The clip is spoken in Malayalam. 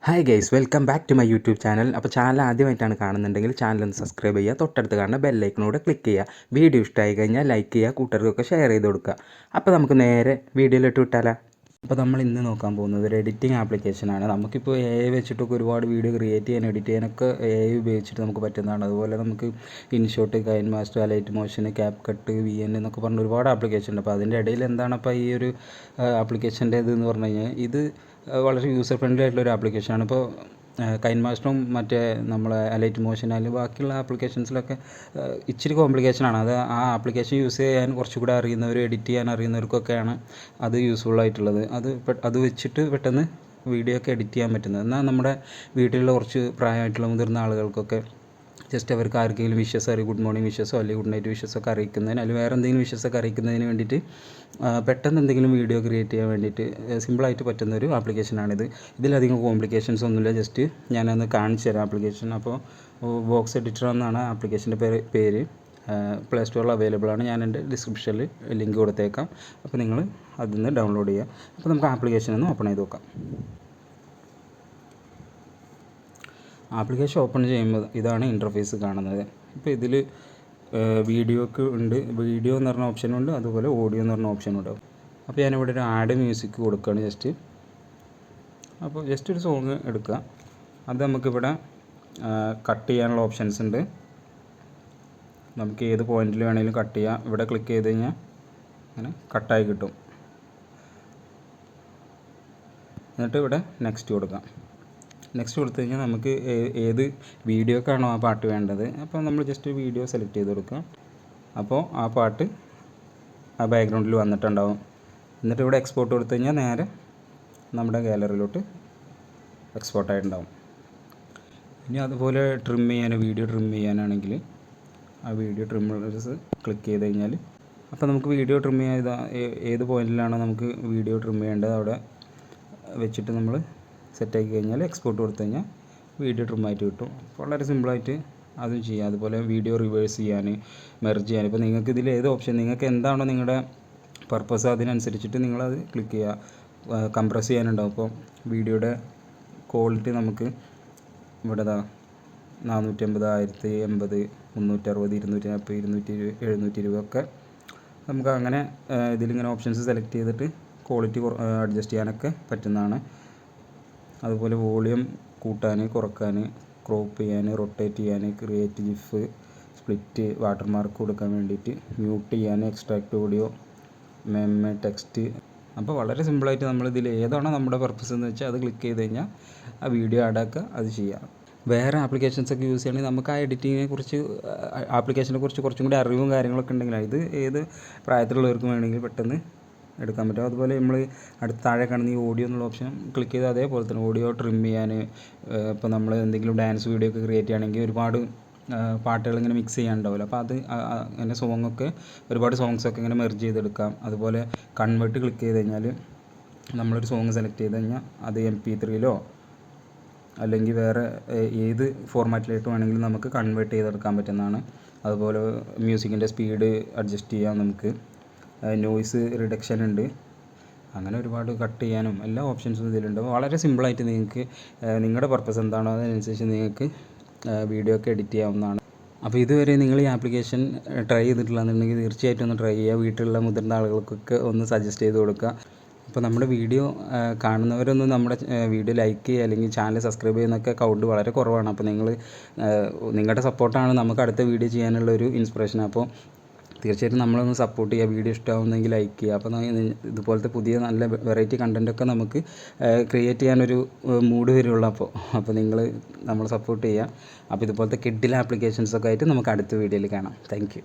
Hi guys, welcome back to my YouTube channel. അപ്പോൾ ചാനൽ ആദ്യമായിട്ടാണ് കാണുന്നുണ്ടെങ്കിൽ ചാനൽ ഒന്ന് സബ്സ്ക്രൈബ് ചെയ്യുക, തൊട്ടടുത്ത് കാണുന്ന ബെല്ലൈക്കനോട് ക്ലിക്ക് ചെയ്യുക. വീഡിയോ ഇഷ്ടമായി കഴിഞ്ഞാൽ ലൈക്ക് ചെയ്യുക, കൂട്ടുകാർക്കൊക്കെ ഷെയർ ചെയ്ത് കൊടുക്കുക. അപ്പോൾ നമുക്ക് നേരെ വീഡിയോയിലിട്ട് വിട്ടാലോ. അപ്പോൾ നമ്മൾ ഇന്ന് നോക്കാൻ പോകുന്നത് ഒരു എഡിറ്റിംഗ് ആപ്ലിക്കേഷനാണ്. നമുക്കിപ്പോൾ AI വെച്ചിട്ടൊക്കെ ഒരുപാട് വീഡിയോ ക്രിയേറ്റ് ചെയ്യാൻ എഡിറ്റ് ചെയ്യാനൊക്കെ AI ഉപയോഗിച്ചിട്ട് നമുക്ക് പറ്റുന്നതാണ്. അതുപോലെ നമുക്ക് InShot, Kine master, light motion, cap cut, VN എന്നൊക്കെ പറഞ്ഞ ഒരുപാട് ആപ്ലിക്കേഷൻ ഉണ്ട്. അപ്പോൾ അതിൻ്റെ ഇടയിൽ എന്താണ് അപ്പോൾ ഈ ഒരു ആപ്ലിക്കേഷൻ്റെ ഇതെന്ന് പറഞ്ഞു കഴിഞ്ഞാൽ ഇത് വളരെ യൂസർ ഫ്രണ്ട്ലി ആയിട്ടുള്ള ഒരു ആപ്ലിക്കേഷനാണ്. ഇപ്പോൾ കൈൻ മാസ്റ്ററും മറ്റേ നമ്മളെ ലൈറ്റ് മോഷൻ അല്ലെങ്കിൽ ബാക്കിയുള്ള ആപ്ലിക്കേഷൻസിലൊക്കെ ഇച്ചിരി കോംപ്ലിക്കേഷനാണ്. അത് ആ ആപ്ലിക്കേഷൻ യൂസ് ചെയ്യാൻ കുറച്ചുകൂടെ അറിയുന്നവർ, എഡിറ്റ് ചെയ്യാൻ അറിയുന്നവർക്കൊക്കെയാണ് അത് യൂസ്ഫുൾ ആയിട്ടുള്ളത്. അത് വെച്ചിട്ട് പെട്ടെന്ന് വീഡിയോ ഒക്കെ എഡിറ്റ് ചെയ്യാൻ പറ്റുന്നത്. എന്നാൽ നമ്മുടെ വീട്ടിലുള്ള കുറച്ച് പ്രായമായിട്ടുള്ള മുതിർന്ന ആളുകൾക്കൊക്കെ ജസ്റ്റ് അവർക്ക് ആർക്കെങ്കിലും വിഷസ് ഗുഡ് മോർണിംഗ് വിഷസോ അല്ലെങ്കിൽ ഗുഡ് നൈറ്റ് വിഷസൊക്കെ അറിയിക്കുന്നതിന്, അല്ലെങ്കിൽ വേറെ എന്തെങ്കിലും വിഷസൊക്കെ അറിയിക്കുന്നതിന് വേണ്ടിയിട്ട് പെട്ടെന്ന് എന്തെങ്കിലും വീഡിയോ ക്രിയേറ്റ് ചെയ്യാൻ വേണ്ടിയിട്ട് സിമ്പിളായിട്ട് പറ്റുന്ന ഒരു ആപ്ലിക്കേഷനാണിത്. ഇതിലധികം കോംപ്ലിക്കേഷൻസ് ഒന്നുമില്ല. ജസ്റ്റ് ഞാനൊന്ന് കാണിച്ചു തരാം ആപ്ലിക്കേഷൻ. അപ്പോൾ ബോക്സ് എഡിറ്റർ എന്നാണ് ആപ്ലിക്കേഷൻ്റെ പേര്. പ്ലേ സ്റ്റോറിൽ അവൈലബിൾ ആണ്. ഞാൻ എൻ്റെ ഡിസ്ക്രിപ്ഷനിൽ ലിങ്ക് കൊടുത്തേക്കാം. അപ്പോൾ നിങ്ങൾ അതിൽ നിന്ന് ഡൗൺലോഡ് ചെയ്യുക. അപ്പോൾ നമുക്ക് ആപ്ലിക്കേഷൻ ഒന്ന് ഓപ്പൺ ചെയ്ത് നോക്കാം. ആപ്ലിക്കേഷൻ ഓപ്പൺ ചെയ്യുമ്പോൾ ഇതാണ് ഇൻ്റർഫേസ് കാണുന്നത്. ഇപ്പോൾ ഇതിൽ വീഡിയോക്ക് ഉണ്ട്, വീഡിയോ എന്ന് പറഞ്ഞ ഓപ്ഷനുണ്ട്, അതുപോലെ ഓഡിയോ എന്ന് പറഞ്ഞ ഓപ്ഷനുണ്ട്. അപ്പോൾ ഞാനിവിടെ ഒരു ആഡ് മ്യൂസിക് കൊടുക്കുകയാണ് ജസ്റ്റ്. അപ്പോൾ ജസ്റ്റ് ഒരു സോങ് എടുക്കുക. അത് നമുക്കിവിടെ കട്ട് ചെയ്യാനുള്ള ഓപ്ഷൻസ് ഉണ്ട്. നമുക്ക് ഏത് പോയിന്റിൽ വേണമെങ്കിലും കട്ട് ചെയ്യാം. ഇവിടെ ക്ലിക്ക് ചെയ്ത് കഴിഞ്ഞാൽ അങ്ങനെ കട്ടായി കിട്ടും. എന്നിട്ട് ഇവിടെ നെക്സ്റ്റ് കൊടുക്കാം. നെക്സ്റ്റ് കൊടുത്തു കഴിഞ്ഞാൽ നമുക്ക് ഏത് വീഡിയോക്കാണോ ആ പാട്ട് വേണ്ടത്, അപ്പോൾ നമ്മൾ ജസ്റ്റ് വീഡിയോ സെലക്ട് ചെയ്ത് കൊടുക്കുക. അപ്പോൾ ആ പാട്ട് ആ ബാക്ക്ഗ്രൗണ്ടിൽ വന്നിട്ടുണ്ടാവും. എന്നിട്ട് ഇവിടെ എക്സ്പോർട്ട് കൊടുത്തു കഴിഞ്ഞാൽ നേരെ നമ്മുടെ ഗാലറിയിലോട്ട് എക്സ്പോർട്ടായിട്ടുണ്ടാവും. ഇനി അതുപോലെ ട്രിം ചെയ്യാൻ, വീഡിയോ ട്രിം ചെയ്യാനാണെങ്കിൽ ആ വീഡിയോ ട്രിമ്മേഴ്സ് ക്ലിക്ക് ചെയ്ത് കഴിഞ്ഞാൽ അപ്പോൾ നമുക്ക് വീഡിയോ ട്രിം ചെയ്ത ഏത് പോയിന്റിലാണോ നമുക്ക് വീഡിയോ ട്രിം ചെയ്യേണ്ടത് അവിടെ വെച്ചിട്ട് നമ്മൾ സെറ്റാക്കി കഴിഞ്ഞാൽ എക്സ്പോർട്ട് കൊടുത്തു കഴിഞ്ഞാൽ വീഡിയോ ട്രിമ്മായിട്ട് കിട്ടും. വളരെ സിമ്പിളായിട്ട് അതും ചെയ്യാം. അതുപോലെ വീഡിയോ റിവേഴ്സ് ചെയ്യാൻ, മെർജ് ചെയ്യാൻ. ഇപ്പോൾ നിങ്ങൾക്ക് ഇതിൽ ഏത് ഓപ്ഷൻ, നിങ്ങൾക്ക് എന്താണോ നിങ്ങളുടെ പർപ്പസ് അതിനനുസരിച്ചിട്ട് നിങ്ങളത് ക്ലിക്ക് ചെയ്യുക. കംപ്രസ് ചെയ്യാനുണ്ടാവും. അപ്പോൾ വീഡിയോയുടെ ക്വാളിറ്റി നമുക്ക് ഇവിടെ 450, 1080, 360, 240, 220, 720 ഒക്കെ നമുക്ക് അങ്ങനെ ഇതിലിങ്ങനെ ഓപ്ഷൻസ് സെലക്ട് ചെയ്തിട്ട് ക്വാളിറ്റി അഡ്ജസ്റ്റ് ചെയ്യാനൊക്കെ പറ്റുന്നതാണ്. അതുപോലെ വോളിയം കൂട്ടാൻ, കുറക്കാൻ, ക്രോപ്പ് ചെയ്യാൻ, റൊട്ടേറ്റ് ചെയ്യാൻ, ക്രിയേറ്റ് ജിഫ്, സ്പ്ലിറ്റ്, വാട്ടർമാർക്ക് കൊടുക്കാൻ വേണ്ടിയിട്ട്, മ്യൂട്ട് ചെയ്യാൻ, എക്സ്ട്രാക്ട് ഓഡിയോ, മെമ്മ, ടെക്സ്റ്റ്. അപ്പോൾ വളരെ സിമ്പിളായിട്ട് നമ്മളിതിൽ ഏതാണോ നമ്മുടെ പർപ്പസ് എന്ന് വെച്ചാൽ അത് ക്ലിക്ക് ചെയ്ത് കഴിഞ്ഞാൽ ആ വീഡിയോ ആഡാക്കുക, അത് ചെയ്യാം. വേറെ ആപ്ലിക്കേഷൻസൊക്കെ യൂസ് ചെയ്യണമെങ്കിൽ നമുക്ക് ആ എഡിറ്റിങ്ങിനെ കുറിച്ച്, ആപ്ലിക്കേഷനെ കുറിച്ച് കുറച്ചും കൂടി അറിവും കാര്യങ്ങളൊക്കെ ഉണ്ടെങ്കിൽ ഇത് ഏത് പ്രായത്തിലുള്ളവർക്കും വേണമെങ്കിൽ പെട്ടെന്ന് എടുക്കാൻ പറ്റും. അതുപോലെ നമ്മൾ അടുത്ത താഴെ കാണുന്ന ഈ ഓഡിയോ എന്നുള്ള ഓപ്ഷൻ ക്ലിക്ക് ചെയ്ത് അതേപോലെ തന്നെ ഓഡിയോ ട്രിം ചെയ്യാൻ, ഇപ്പോൾ നമ്മൾ എന്തെങ്കിലും ഡാൻസ് വീഡിയോ ഒക്കെ ക്രിയേറ്റ് ചെയ്യുകയാണെങ്കിൽ ഒരുപാട് പാട്ടുകൾ ഇങ്ങനെ മിക്സ് ചെയ്യാനുണ്ടാവില്ല. അപ്പോൾ അത് അങ്ങനെ സോങ്ങൊക്കെ ഒരുപാട് സോങ്സൊക്കെ ഇങ്ങനെ മെർജ് ചെയ്തെടുക്കാം. അതുപോലെ കൺവേർട്ട് ക്ലിക്ക് ചെയ്ത് കഴിഞ്ഞാൽ നമ്മളൊരു സോങ് സെലക്ട് ചെയ്ത് കഴിഞ്ഞാൽ അത് MP3-ലോ അല്ലെങ്കിൽ വേറെ ഏത് ഫോർമാറ്റിലായിട്ട് വേണമെങ്കിലും നമുക്ക് കൺവേർട്ട് ചെയ്തെടുക്കാൻ പറ്റുന്നതാണ്. അതുപോലെ മ്യൂസിക്കിൻ്റെ സ്പീഡ് അഡ്ജസ്റ്റ് ചെയ്യാം, നമുക്ക് നോയ്സ് റിഡക്ഷൻ ഉണ്ട്. അങ്ങനെ ഒരുപാട് കട്ട് ചെയ്യാനും എല്ലാ ഓപ്ഷൻസും ഇതിലുണ്ട്. വളരെ സിമ്പിളായിട്ട് നിങ്ങൾക്ക് നിങ്ങളുടെ പർപ്പസ് എന്താണോ അതിനനുസരിച്ച് നിങ്ങൾക്ക് വീഡിയോ ഒക്കെ എഡിറ്റ് ചെയ്യാവുന്നതാണ്. അപ്പോൾ ഇതുവരെ നിങ്ങൾ ഈ ആപ്ലിക്കേഷൻ ട്രൈ ചെയ്തിട്ടില്ലാന്നുണ്ടെങ്കിൽ തീർച്ചയായിട്ടും ഒന്ന് ട്രൈ ചെയ്യുക. വീട്ടിലുള്ള മുതിർന്ന ആളുകൾക്കൊക്കെ ഒന്ന് സജസ്റ്റ് ചെയ്ത് കൊടുക്കുക. അപ്പോൾ നമ്മുടെ വീഡിയോ കാണുന്നവരൊന്നും നമ്മുടെ വീഡിയോ ലൈക്ക് ചെയ്യുക അല്ലെങ്കിൽ ചാനൽ സബ്സ്ക്രൈബ് ചെയ്യുന്നൊക്കെ കൗണ്ട് വളരെ കുറവാണ്. അപ്പോൾ നിങ്ങളുടെ സപ്പോർട്ടാണ് നമുക്ക് അടുത്ത വീഡിയോ ചെയ്യാനുള്ള ഒരു ഇൻസ്പിറേഷൻ. അപ്പോൾ തീർച്ചയായിട്ടും നമ്മളൊന്ന് സപ്പോർട്ട് ചെയ്യുക. വീഡിയോ ഇഷ്ടമാവുന്നെങ്കിൽ ലൈക്ക് ചെയ്യുക. അപ്പോൾ ഇതുപോലത്തെ പുതിയ നല്ല വെറൈറ്റി കണ്ടൻറ്റൊക്കെ നമുക്ക് ക്രിയേറ്റ് ചെയ്യാനൊരു മൂഡ് വരുള്ളൂ. അപ്പോൾ നിങ്ങൾ നമ്മൾ സപ്പോർട്ട് ചെയ്യുക. അപ്പോൾ ഇതുപോലത്തെ കിഡിൽ ആപ്ലിക്കേഷൻസൊക്കെ ആയിട്ട് നമുക്ക് അടുത്ത വീഡിയോയിൽ കാണാം. Thank you.